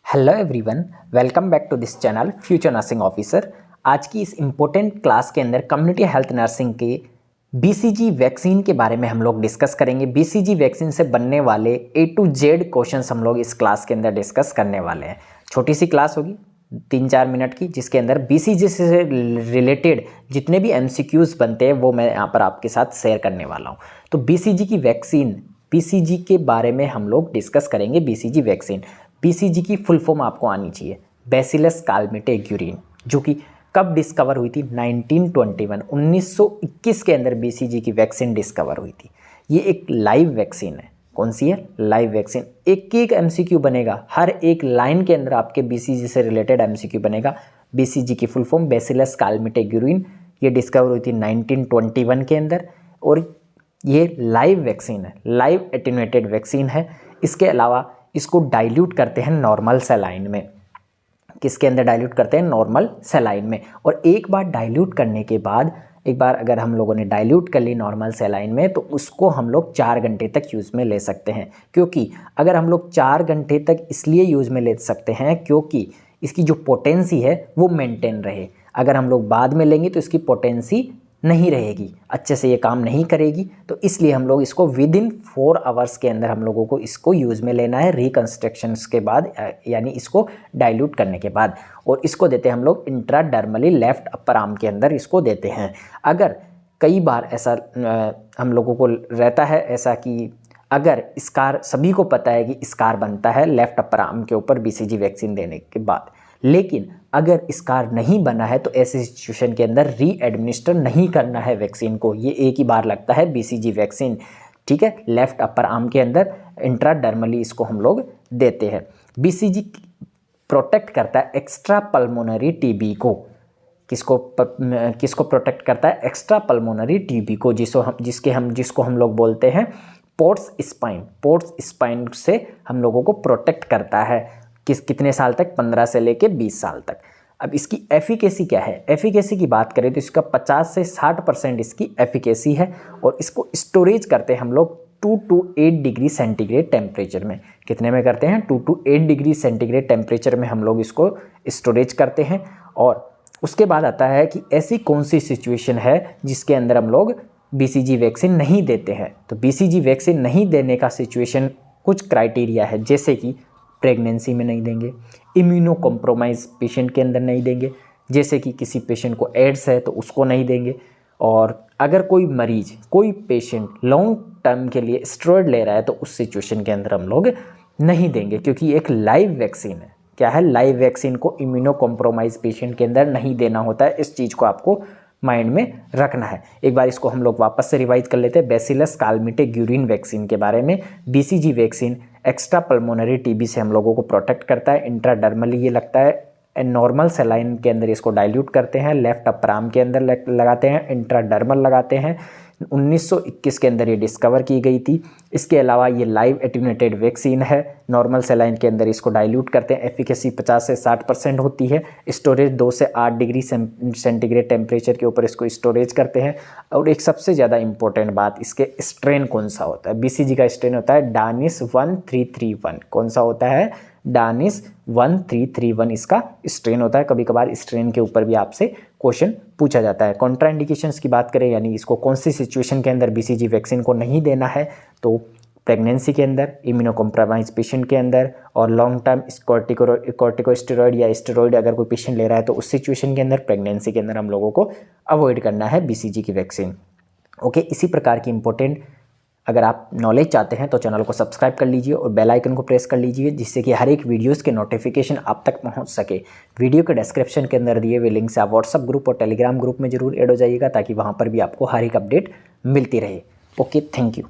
Hello everyone, welcome back to this channel future nursing officer. आज की इस important class के अंदर कम्युनिटी हेल्थ नर्सिंग के बीसीजी वैक्सीन के बारे में हम लोग डिस्कस करेंगे। बीसीजी वैक्सीन से बनने वाले A to Z क्वेश्चंस हम लोग इस क्लास के अंदर डिस्कस करने वाले हैं। छोटी सी क्लास होगी 3-4 मिनट की, जिसके अंदर बीसीजी से रिलेटेड जितने भी MCQs बनते हैं वो मैं यहाँ पर आपके साथ शेयर करने वाला हूँ। तो बीसीजी की वैक्सीन, बीसीजी के बारे में हम लोग डिस्कस करेंगे। बीसीजी वैक्सीन, बीसीजी की फुल फॉर्म आपको आनी चाहिए, बैसिलस कालमेटेग्यूरिन, जो कि कब डिस्कवर हुई थी? 1921 के अंदर बीसीजी की वैक्सीन डिस्कवर हुई थी। ये एक लाइव वैक्सीन है। कौन सी है? Live vaccine. एक एक MCQ बनेगा, हर एक लाइन के अंदर आपके बीसीजी से रिलेटेड MCQ बनेगा। बीसीजी की फुल फॉर्म बैसिलस कालमेटेग्यूरिन, ये डिस्कवर हुई थी 1921 के अंदर, और ये लाइव वैक्सीन है, लाइव एटेन्यूएटेड वैक्सीन है। इसके अलावा इसको डाइल्यूट करते हैं नॉर्मल सेलाइन में। किसके अंदर डाइल्यूट करते हैं? नॉर्मल सेलाइन में। और एक बार डाइल्यूट करने के बाद, एक बार अगर हम लोगों ने डाइल्यूट कर ली नॉर्मल सेलाइन में, तो उसको हम लोग 4 घंटे तक यूज़ में ले सकते हैं। क्योंकि अगर हम लोग 4 घंटे तक इसलिए यूज़ में ले सकते हैं क्योंकि इसकी जो पोटेंसी है वो मेंटेन रहे। अगर हम लोग बाद में लेंगे तो इसकी पोटेंसी नहीं रहेगी, अच्छे से ये काम नहीं करेगी। तो इसलिए हम लोग इसको विद इन 4 आवर्स के अंदर हम लोगों को इसको यूज़ में लेना है, रिकंस्ट्रक्शंस के बाद, यानी इसको डाइल्यूट करने के बाद। और इसको देते हैं हम लोग इंट्राडर्मली लेफ्ट अपर आर्म के अंदर इसको देते हैं। अगर कई बार ऐसा हम लोगों को रहता है ऐसा कि अगर स्कार, सभी को पता है कि स्कार बनता है लेफ्ट अपर आर्म के ऊपर बीसीजी वैक्सीन देने के बाद, लेकिन अगर स्कार नहीं बना है तो ऐसे सिचुएशन के अंदर री एडमिनिस्टर नहीं करना है वैक्सीन को। ये एक ही बार लगता है बीसीजी वैक्सीन, ठीक है। लेफ्ट अपर आर्म के अंदर इंट्राडर्मली इसको हम लोग देते हैं। बीसीजी प्रोटेक्ट करता है एक्स्ट्रा पल्मोनरी टीबी को। किसको प्रोटेक्ट करता है? एक्स्ट्रा पल्मोनरी टीबी को, जिसको हम लोग बोलते हैं पोर्ट्स स्पाइन। पोर्ट्स स्पाइन से हम लोगों को प्रोटेक्ट करता है। कितने साल तक? 15 से लेके 20 साल तक। अब इसकी एफिकेसी क्या है? एफिकेसी की बात करें तो इसका 50 से 60% इसकी एफिकेसी है। और इसको स्टोरेज करते हैं हम लोग 2 to 8 डिग्री सेंटीग्रेड टेम्परेचर में। कितने में करते हैं? 2 to 8 डिग्री सेंटीग्रेड टेम्परेचर में हम लोग इसको स्टोरेज करते हैं। और उसके बाद आता है कि ऐसी कौन सी सिचुएशन है जिसके अंदर हम लोग बीसीजी वैक्सीन नहीं देते हैं। तो बीसीजी वैक्सीन नहीं देने का सिचुएशन कुछ क्राइटेरिया है, जैसे कि प्रेगनेंसी में नहीं देंगे, इम्यूनो कॉम्प्रोमाइज पेशेंट के अंदर नहीं देंगे, जैसे कि किसी पेशेंट को एड्स है तो उसको नहीं देंगे। और अगर कोई मरीज, कोई पेशेंट लॉन्ग टर्म के लिए स्टेरॉयड ले रहा है तो उस सिचुएशन के अंदर हम लोग नहीं देंगे, क्योंकि एक लाइव वैक्सीन है। क्या है? लाइव वैक्सीन को इम्यूनो कॉम्प्रोमाइज पेशेंट के अंदर नहीं देना होता है। इस चीज़ को आपको माइंड में रखना है। एक बार इसको हम लोग वापस से रिवाइज कर लेते हैं बैसिलस कालमेटेग्यूरिन वैक्सीन के बारे में। BCG vaccine extra pulmonary TB से हम लोगों को प्रोटेक्ट करता है। इंट्राडर्मली ये लगता है, नॉर्मल सेलाइन के अंदर इसको डाइल्यूट करते हैं, लेफ्ट अपर आर्म के अंदर लगाते हैं, इंट्राडर्मल लगाते हैं। 1921 के अंदर ये डिस्कवर की गई थी। इसके अलावा ये लाइव एटेन्यूएटेड वैक्सीन है। नॉर्मल सेलाइन के अंदर इसको डाइल्यूट करते हैं। एफिकेसी 50 से 60% होती है। स्टोरेज 2 से 8 डिग्री सेंटीग्रेड टेम्परेचर के ऊपर इसको स्टोरेज करते हैं। और एक सबसे ज़्यादा इंपॉर्टेंट बात, इसके स्ट्रेन कौन सा होता है? बीसीजी का स्ट्रेन होता है डानिस 1331। कौन सा होता है? डानिस 1331 इसका स्ट्रेन होता है। कभी कभार स्ट्रेन के ऊपर भी आपसे क्वेश्चन पूछा जाता है। कॉन्ट्राइंडिकेशंस की बात करें, यानी इसको कौन सी सिचुएशन के अंदर बीसीजी वैक्सीन को नहीं देना है, तो प्रेगनेंसी के अंदर, इम्यूनो कॉम्प्रोमाइज पेशेंट के अंदर, और लॉन्ग टर्म कॉर्टिकोस्टेरॉइड या स्टेरॉइड अगर कोई पेशेंट ले रहा है तो उस सिचुएशन के अंदर, प्रेगनेंसी के अंदर हम लोगों को अवॉइड करना है बीसीजी की वैक्सीन। ओके, इसी प्रकार की इंपॉर्टेंट अगर आप नॉलेज चाहते हैं तो चैनल को सब्सक्राइब कर लीजिए और बेल आइकन को प्रेस कर लीजिए, जिससे कि हर एक वीडियोस के नोटिफिकेशन आप तक पहुंच सके। वीडियो के डिस्क्रिप्शन के अंदर दिए हुए लिंक से आप व्हाट्सअप ग्रुप और टेलीग्राम ग्रुप में जरूर ऐड हो जाइएगा, ताकि वहां पर भी आपको हर एक अपडेट मिलती रहे। Okay, thank you.